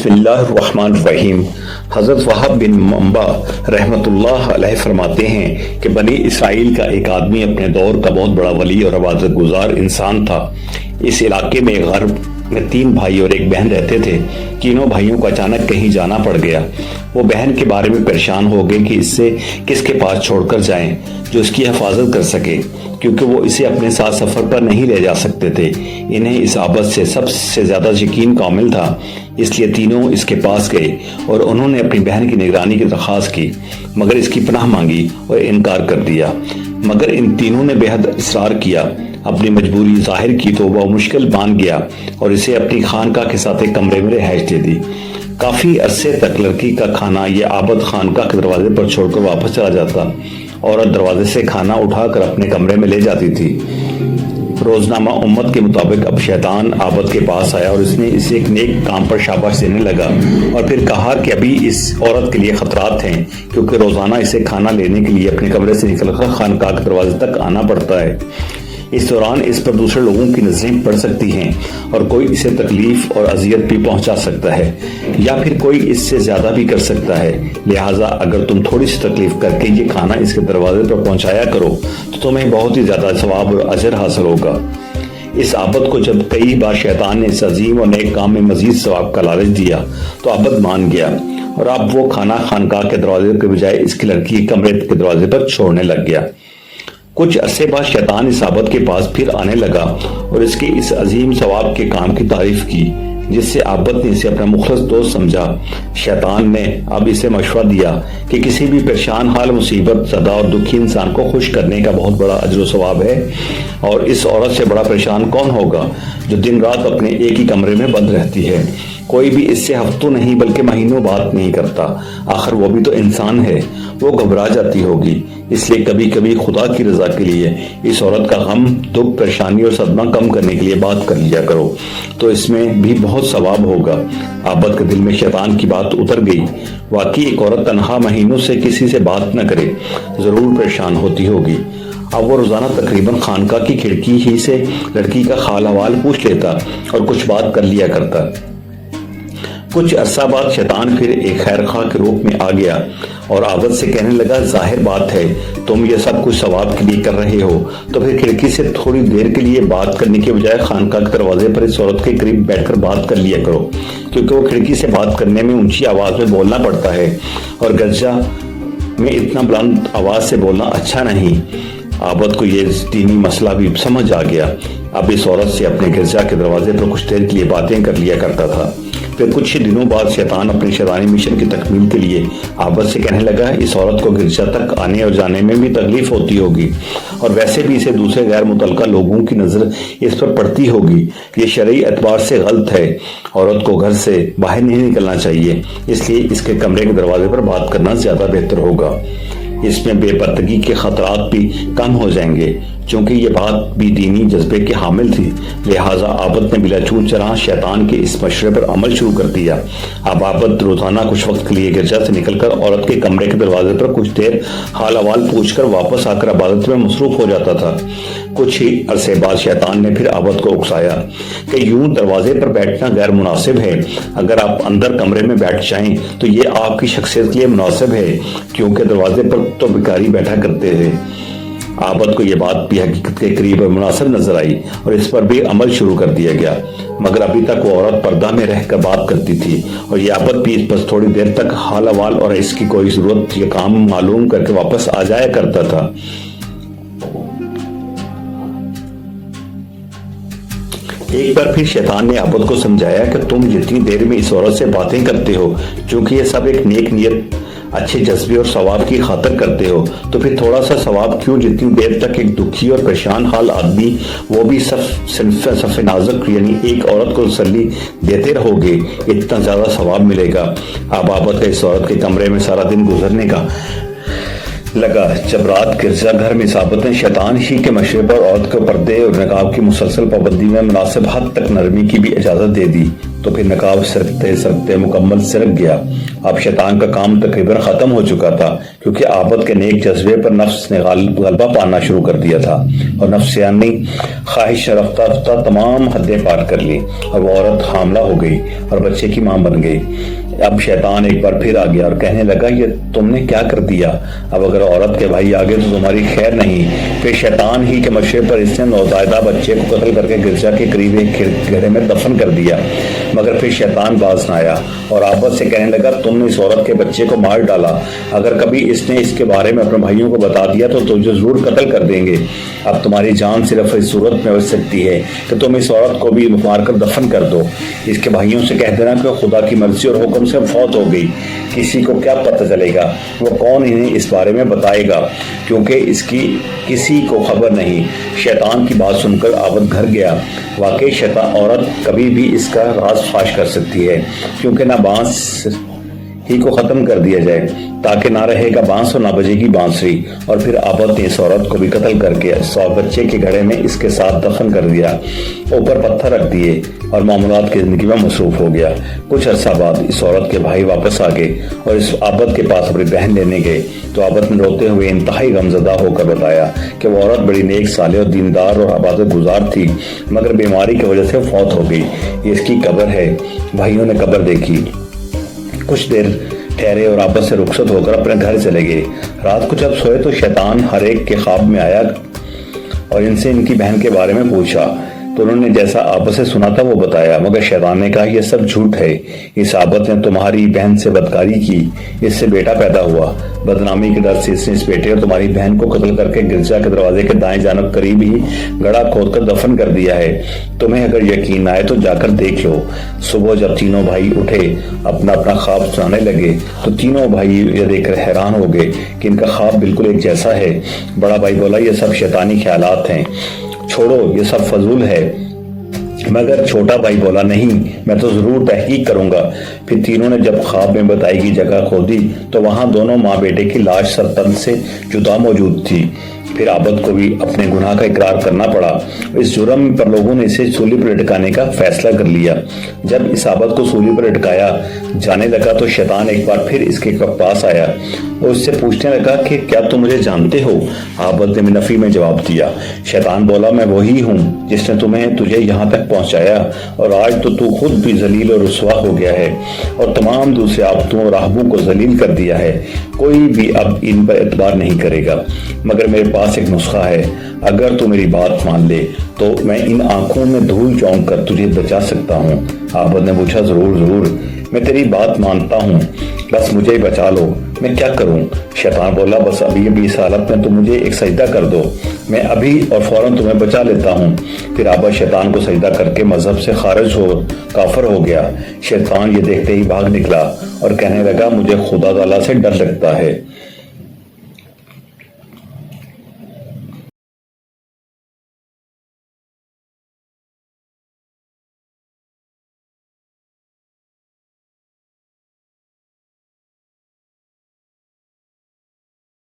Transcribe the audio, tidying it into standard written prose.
بسم اللہ الرحمن الرحیم۔ حضرت وہب بن منبع رحمۃ اللہ علیہ فرماتے ہیں کہ بنی اسرائیل کا ایک آدمی اپنے دور کا بہت بڑا ولی اور عبادت گزار انسان تھا۔ اس علاقے میں غرب میں 3 بھائی اور ایک بہن رہتے تھے۔ تینوں بھائیوں کو اچانک کہیں جانا پڑ گیا۔ وہ بہن کے بارے میں پریشان ہو گئے کہ اس سے کس کے پاس چھوڑ کر جائیں جو اس کی حفاظت کر سکے، کیونکہ وہ اسے اپنے ساتھ سفر پر نہیں لے جا سکتے تھے۔ انہیں اس عابد سے سب سے زیادہ یقین کامل تھا، اس لیے تینوں اس کے پاس گئے اور انہوں نے اپنی بہن کی نگرانی کی درخواست کی، مگر اس کی پناہ مانگی اور انکار کر دیا۔ مگر ان تینوں نے بے حد اصرار کیا، اپنی مجبوری ظاہر کی تو وہ مشکل مان گیا اور اسے اپنی خانقاہ کے ساتھ ایک کمرے میں رہائش دے دی۔ کافی عرصے تک لڑکی کا کھانا یہ عابد خانقاہ کے دروازے پر چھوڑ کر واپس چلا جاتا۔ عورت دروازے سے کھانا اٹھا کر اپنے کمرے میں لے جاتی تھی۔ روزنامہ امت کے مطابق اب شیطان عابد کے پاس آیا اور اس نے اسے ایک نیک کام پر شاباش دینے لگا اور پھر کہا کہ ابھی اس عورت کے لیے خطرات ہیں، کیونکہ روزانہ اسے کھانا لینے کے لیے اپنے کمرے سے نکل کر خانقاہ کے دروازے تک آنا پڑتا ہے۔ اس دوران اس پر دوسرے لوگوں کی نظریں پڑ سکتی ہیں اور کوئی اسے تکلیف اور اذیت بھی پہنچا سکتا ہے، یا پھر کوئی اس سے زیادہ بھی کر سکتا ہے۔ لہٰذا اگر تم تھوڑی سی تکلیف کر کے یہ کھانا اس کے دروازے پر پہنچایا کرو تو تمہیں بہت ہی زیادہ ثواب اور اجر حاصل ہوگا۔ اس عابد کو جب کئی بار شیطان نے اس عظیم اور نیک کام میں مزید ثواب کا لالچ دیا تو عابد مان گیا اور اب وہ کھانا خانقاہ کے دروازے کے بجائے اس کی لڑکی کے کمرے کے دروازے پر چھوڑنے لگ گیا۔ کچھ عرصے بعد شیطان اس عابد کے پاس پھر آنے لگا اور اس کے اس عظیم ثواب کے کام کی تعریف کی، جس سے عابد نے اسے اپنا مخلص دوست سمجھا۔ شیطان نے اب اسے مشورہ دیا کہ کسی بھی پریشان حال، مصیبت زدہ اور دکھی انسان کو خوش کرنے کا بہت بڑا اجر و ثواب ہے، اور اس عورت سے بڑا پریشان کون ہوگا جو دن رات اپنے ایک ہی کمرے میں بند رہتی ہے۔ کوئی بھی اس سے ہفتوں نہیں بلکہ مہینوں بات نہیں کرتا، آخر وہ بھی تو انسان ہے، وہ گھبرا جاتی ہوگی۔ اس لیے کبھی کبھی خدا کی رضا کے لیے اس عورت کا غم، دکھ، پریشانی اور صدمہ کم کرنے کے لیے بات کر لیا کرو، تو اس میں بھی بہت ثواب ہوگا۔ عابد کے دل میں شیطان کی بات اتر گئی۔ واقعی ایک عورت تنہا مہینوں سے کسی سے بات نہ کرے ضرور پریشان ہوتی ہوگی۔ اب وہ روزانہ تقریباً خانقاہ کی کھڑکی ہی سے لڑکی کا حال احوال پوچھ لیتا اور کچھ بات کر لیا کرتا۔ کچھ عرصہ بعد شیطان پھر ایک خیر خواہ کے روپ میں آ گیا اور عابد سے کہنے لگا، ظاہر بات ہے تم یہ سب کچھ ثواب کے لیے کر رہے ہو، تو پھر کھڑکی سے تھوڑی دیر کے لیے بات کرنے کے بجائے خانقاہ کے دروازے پر اس عورت کے قریب بیٹھ کر بات کر لیا کرو، کیونکہ وہ کھڑکی سے بات کرنے میں اونچی آواز میں بولنا پڑتا ہے اور گرجا میں اتنا بلند آواز سے بولنا اچھا نہیں۔ عابد کو یہ دینی مسئلہ بھی سمجھ آ گیا۔ اب اس عورت سے اپنے گرجا کے دروازے پر کچھ دیر کے لیے باتیں کر لیا کرتا تھا۔ پھر کچھ دنوں بعد شیطان اپنے شیطانی مشن کی تکمیل کے لیے عابد سے کہنے لگا، اس عورت کو گرجا تک آنے اور جانے میں بھی تکلیف ہوتی ہوگی، اور ویسے بھی اسے دوسرے غیر متعلقہ لوگوں کی نظر اس پر پڑتی ہوگی۔ یہ شرعی اعتبار سے غلط ہے، عورت کو گھر سے باہر نہیں نکلنا چاہیے، اس لیے اس کے کمرے کے دروازے پر بات کرنا زیادہ بہتر ہوگا۔ اس میں بے پردگی کے خطرات بھی کم ہو جائیں گے، چونکہ یہ بات بھی دینی جذبے کے حامل تھی۔ لہٰذا عابد نے بلا چون چراہ شیطان کے اس مشورے پر عمل شروع کر دیا۔ اب عابد روزانہ کچھ وقت کے لیے گرجا سے نکل کر عورت کے کمرے کے دروازے پر کچھ دیر حال احوال پوچھ کر واپس آ کر عبادت میں مصروف ہو جاتا تھا۔ کچھ ہی عرصے بعد شیطان نے پھر عابد کو اکسایا کہ یوں دروازے پر بیٹھنا غیر مناسب ہے، اگر آپ اندر کمرے میں بیٹھ جائیں تو یہ آپ کی شخصیت کے لیے مناسب ہے، کیونکہ دروازے پر تو بھکاری بیٹھا کرتے ہیں۔ عابد کو یہ بات بھی حقیقت کے قریب اور مناسب نظر آئی اور اس پر بھی عمل شروع کر دیا گیا، مگر ابھی تک وہ عورت پردہ میں رہ کر بات کرتی تھی اور یہ عابد بھی بس تھوڑی دیر تک حال احوال اور اس کی کوئی ضرورت یا کام معلوم کر کے واپس آ جایا کرتا تھا۔ ایک بار پھر شیطان نے عابد کو سمجھایا کہ تم جتنی دیر میں اس عورت سے باتیں کرتے ہو، چونکہ یہ سب ایک نیک نیت، اچھے جذبے اور ثواب کی خاطر کرتے ہو، تو پھر تھوڑا سا ثواب کیوں؟ جتنی دیر تک ایک دکھی اور پریشان حال آدمی، وہ بھی صف نازک یعنی ایک عورت کو تسلی دیتے رہو گے، اتنا زیادہ ثواب ملے گا۔ اب عابد کا اس عورت کے کمرے میں سارا دن گزرنے کا لگا۔ جب رات گرجا گھر میں عابد نے شیطان ہی کے مشورے پر عورت کو پردے اور نقاب کی مسلسل پابندی میں مناسب حد تک نرمی کی بھی اجازت دے دی تو پھر نقاب سرکتے سرکتے مکمل سرک گیا۔ اب شیطان کا کام تقریباً ختم ہو چکا تھا، کیونکہ عابد کے نیک جذبے پر نفس نے غلبہ پانا شروع کر دیا تھا اور نفسیانی خواہش رفتہ رفتہ تمام حدیں پار کر لی، اور وہ عورت حاملہ ہو گئی اور بچے کی ماں بن گئی۔ اب شیطان ایک بار پھر آ گیا اور کہنے لگا، یہ تم نے کیا کر دیا؟ اب اگر عورت کے بھائی آگے تو تمہاری خیر نہیں۔ پھر شیطان ہی کے مشورے پر اس نے نوزائیدہ بچے کو قتل کر کے گرجا کے قریب ایک گڑھے میں دفن کر دیا، مگر پھر شیطان باز نہ آیا اور عابد سے کہنے لگا، تم نے اس عورت کے بچے کو مار ڈالا، اگر کبھی اس نے اس کے بارے میں اپنے بھائیوں کو بتا دیا تو تجھے ضرور قتل کر دیں گے۔ اب تمہاری جان صرف اس صورت میں بچ سکتی ہے کہ تم اس عورت کو بھی مار کر دفن کر دو۔ اس کے بھائیوں سے کہہ دینا کہ خدا کی مرضی اور حکم سے فوت ہو گئی، کسی کو کیا پتہ چلے گا، وہ کون انہیں اس بارے میں بتائے گا، کیونکہ اس کی کسی کو خبر نہیں۔ شیطان کی بات سن کر عابد گھر گیا۔ واقعی شیطان عورت کبھی بھی اس کا راز فاش کر سکتی ہے، کیونکہ نہ بانس ہی کو ختم کر دیا جائے تاکہ نہ رہے گا بانس اور نہ بجے گی بانسری۔ اور پھر عابد نے اس عورت کو بھی قتل کر کے بچے کے گھڑے میں اس کے ساتھ دفن کر دیا، اوپر پتھر رکھ دیے اور معاملات کی زندگی میں مصروف ہو گیا۔ کچھ عرصہ بعد اس عورت کے بھائی واپس آ گئے اور اس عابد کے پاس اپنی بہن لینے گئے تو عابد نے روتے ہوئے انتہائی غمزدہ ہو کر بتایا کہ وہ عورت بڑی نیک صالح اور دیندار اور عبادت گزار تھی، مگر بیماری کی وجہ سے فوت ہو گئی۔ یہ اس کی قبر ہے۔ بھائیوں نے قبر دیکھی، کچھ دیر ٹھہرے اور آپس سے رخصت ہو کر اپنے گھر چلے گئے۔ رات کو جب سوئے تو شیطان ہر ایک کے خواب میں آیا اور ان سے ان کی بہن کے بارے میں پوچھا، تو انہوں نے جیسا آپس سے سنا تھا وہ بتایا، مگر شیطان نے کہا، یہ سب جھوٹ ہے، اس عابد نے تمہاری بہن سے بدکاری کی، اس سے بیٹا پیدا ہوا، بدنامی کے ڈر سے اس نے اس بیٹے اور تمہاری بہن کو قتل کر کے گرجا کے دروازے کے دائیں جانب قریب ہی گڑھا کھود کر دفن کر دیا ہے۔ تمہیں اگر یقین آئے تو جا کر دیکھ لو۔ صبح جب تینوں بھائی اٹھے اپنا اپنا خواب سنانے لگے تو تینوں بھائی یہ دیکھ کر حیران ہو گئے کہ ان کا خواب بالکل ایک جیسا ہے۔ بڑا بھائی بولا، یہ سب شیطانی خیالات ہیں، چھوڑو، یہ سب فضول ہے۔ مگر چھوٹا بھائی بولا، نہیں، میں تو ضرور تحقیق کروں گا۔ پھر تینوں نے جب خواب میں بتائی گئی جگہ کھودی تو وہاں دونوں ماں بیٹے کی لاش سر تن سے جدا موجود تھی۔ پھر عابد کو بھی اپنے گناہ کا اقرار کرنا پڑا۔ اس جرم پر لوگوں نے اسے سولی پر لٹکانے کا فیصلہ کر لیا۔ جب اس عابد کو سولی پر لٹکایا جانے لگا تو شیطان ایک بار پھر اس کے پاس آیا اور اس سے پوچھنے لگا کہ کیا تم مجھے جانتے ہو؟ عابد نے منفی میں جواب دیا۔ شیطان بولا، میں وہی ہوں جس نے تجھے یہاں تک پہنچایا، اور آج تو خود بھی ذلیل اور رسوا ہو گیا ہے اور تمام دوسرے عابدوں اور راہبوں کو ذلیل کر دیا ہے۔ کوئی بھی اب ان پر اعتبار نہیں کرے گا، مگر میرے پاس ایک نسخہ ہے۔ اگر تو میری بات مان لے تو میں ان آنکھوں میں دھول چونک کر تجھے بچا سکتا ہوں۔ عابد نے پوچھا، ضرور ضرور، میں تیری بات مانتا ہوں، بس مجھے بچا لو، میں کیا کروں؟ شیطان بولا، بس ابھی اس حالت میں تم مجھے ایک سجدہ کر دو، میں ابھی اور فوراً تمہیں بچا لیتا ہوں۔ پھر عابد شیطان کو سجدہ کر کے مذہب سے خارج ہو کافر ہو گیا۔ شیطان یہ دیکھتے ہی بھاگ نکلا اور کہنے لگا، مجھے خدا تعالیٰ سے ڈر لگتا ہے۔